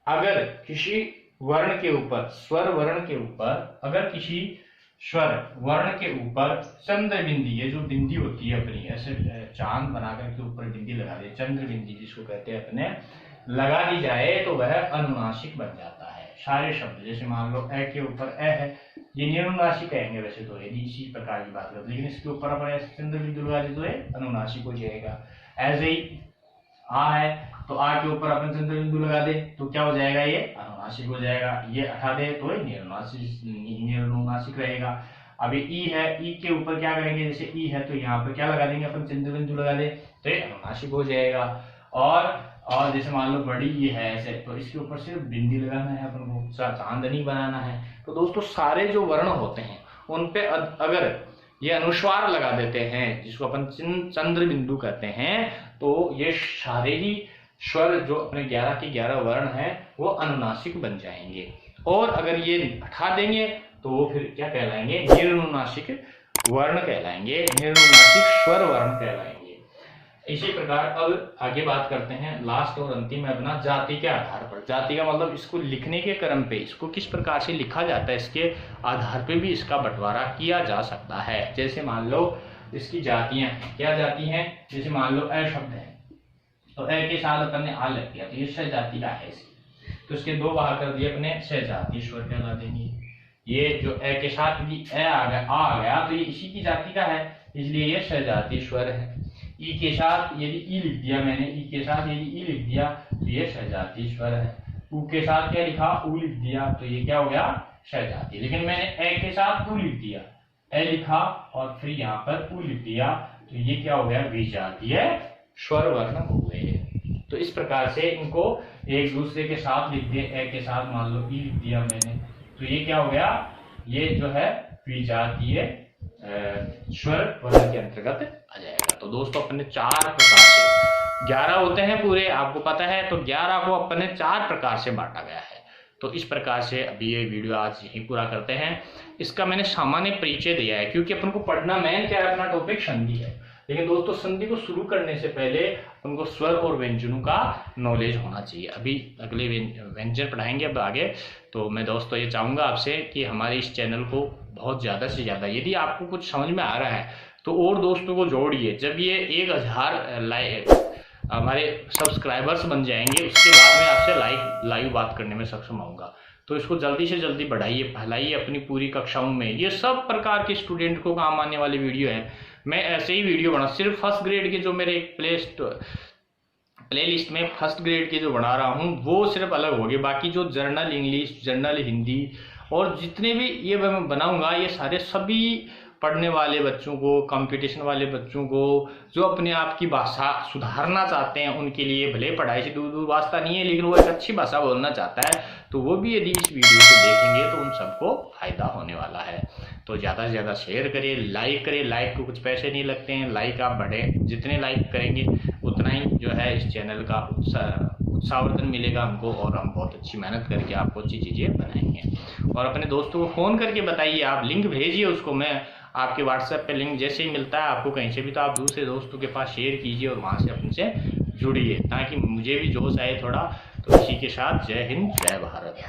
S1: अगर किसी वर्ण के ऊपर, स्वर वर्ण के ऊपर, अगर किसी स्वर वर्ण के ऊपर चंद्र बिंदी, ये जो बिंदी होती है अपनी, ऐसे चांद बनाकर के ऊपर बिंदी लगा दे, चंद्र बिंदी जिसको कहते हैं अपने, लगा दी जाए तो वह अनुनासिक बन जाता है। सारे शब्द, जैसे मान लो ए के ऊपर ए है, ये निरनुनासिक कहेंगे वैसे तो, यदि इसी प्रकार की बात करते, लेकिन इसके ऊपर अपन ऐसे चंद्र बिंदु लगा दे तो ये अनुनासिक हो जाएगा। ऐसे ही आ है तो आ के ऊपर अपन चंद्र बिंदु लगा दे तो क्या हो जाएगा? ये अनुनासिक हो जाएगा। ये हटा दे तो ये निरनुनासिक रहेगा। अभी ई है, ई के ऊपर क्या करेंगे? जैसे ई है तो यहाँ पर क्या लगा देंगे अपन? चंद्र बिंदु लगा दे तो ये अनुनासिक हो जाएगा। और जैसे मान लो बड़ी ये है ऐसे, तो इसके ऊपर सिर्फ बिंदी लगाना है अपन को, चांदनी बनाना है। तो दोस्तों सारे जो वर्ण होते हैं उन पे अगर ये अनुस्वार लगा देते हैं, जिसको अपन चंद्र बिंदु कहते हैं, तो ये सारे ही स्वर जो अपने 11 के 11 वर्ण हैं वो अनुनासिक बन जाएंगे। और अगर ये हटा देंगे तो वो फिर क्या कहलाएंगे? निरनुनासिक वर्ण कहलाएंगे, निरनुनासिक स्वर वर्ण कहलाएंगे। इसी प्रकार अब आगे बात करते हैं लास्ट और अंतिम है अपना जाति के आधार पर। जाति का मतलब इसको लिखने के क्रम पे, इसको किस प्रकार से लिखा जाता है, इसके आधार पे भी इसका बंटवारा किया जा सकता है। जैसे मान लो इसकी जातियां क्या जाती हैं? जैसे मान लो ए शब्द है तो ए के साथ अपन ने आ लग दिया तो ये श जाति का है इसकी, तो इसके 2 बाहर कर दिए अपने, श जाति स्वर कहला देंगे। ये जो ए के साथ भी ए आ गया तो ये इसी की जाति का है, इसलिए ये श जाति स्वर है। ई के साथ यदि ई लिख दिया मैंने, ई के साथ यदि ई लिख दिया तो ये सजातीय स्वर है। उ के साथ क्या लिखा? उ लिख दिया तो ये क्या हो गया? सजातीय। लेकिन मैंने ए के साथ उ लिख दिया, ए लिखा और फिर यहाँ पर उ लिख दिया तो ये क्या हो गया? विजातीय स्वर वर्ण हो गए। तो इस प्रकार से इनको एक दूसरे के साथ लिख दिए, ए के साथ मान लो ई लिख दिया मैंने, तो ये क्या हो गया? ये जो है विजातीय स्वर वर्ण के अंतर्गत आ जाएगा। तो दोस्तों अपने 4 प्रकार से, 11 होते हैं पूरे, आपको पता है, तो 11 को अपने 4 प्रकार से बांटा गया है। तो इस प्रकार से अभी ये वीडियो आज यहीं पूरा करते हैं। इसका मैंने सामान्य परिचय दिया है क्योंकि अपन को पढ़ना मेन क्या है, अपना टॉपिक संधि है। लेकिन दोस्तों संधि को शुरू करने से पहले उनको स्वर और व्यंजनों का नॉलेज होना चाहिए। अभी अगले व्यंजन पढ़ाएंगे अब आगे। तो मैं दोस्तों ये चाहूँगा आपसे कि हमारे इस चैनल को बहुत ज़्यादा से ज़्यादा, यदि आपको कुछ समझ में आ रहा है तो और दोस्तों को जोड़िए। जब ये 1000 हमारे सब्सक्राइबर्स बन जाएंगे उसके बाद मैं आपसे लाइव बात करने में सक्षम होऊंगा। तो इसको जल्दी से जल्दी बढ़ाइए, फैलाइए अपनी पूरी कक्षाओं में। ये सब प्रकार के स्टूडेंट को काम आने वाली वीडियो है। मैं ऐसे ही वीडियो बना, सिर्फ फर्स्ट ग्रेड के जो मेरे प्ले लिस्ट में फर्स्ट ग्रेड के जो बना रहा हूँ वो सिर्फ अलग होगी। बाकी जो जर्नल इंग्लिश, जर्नल हिंदी और जितने भी ये मैं बनाऊंगा ये सारे सभी पढ़ने वाले बच्चों को, कंपटीशन वाले बच्चों को, जो अपने आप की भाषा सुधारना चाहते हैं उनके लिए। भले पढ़ाई से दूर दूर वास्ता नहीं है लेकिन वो एक अच्छी भाषा बोलना चाहता है, तो वो भी यदि इस वीडियो को देखेंगे तो उन सबको फायदा होने वाला है। तो ज़्यादा से ज़्यादा शेयर करिए, लाइक करिए। लाइक को कुछ पैसे नहीं लगते हैं, लाइक आप बढ़े, जितने लाइक करेंगे उतना ही जो है इस चैनल का उत्साहवर्धन मिलेगा हमको, और हम बहुत अच्छी मेहनत करके आपको अच्छी चीज़ें बनाएंगे। और अपने दोस्तों को फ़ोन करके बताइए, आप लिंक भेजिए उसको। मैं आपके व्हाट्सएप पे लिंक जैसे ही मिलता है आपको कहीं से भी, तो आप दूसरे दोस्तों के पास शेयर कीजिए और वहाँ से अपने से जुड़िए, ताकि मुझे भी जोश आए थोड़ा। तो इसी के साथ जय हिंद, जय भारत।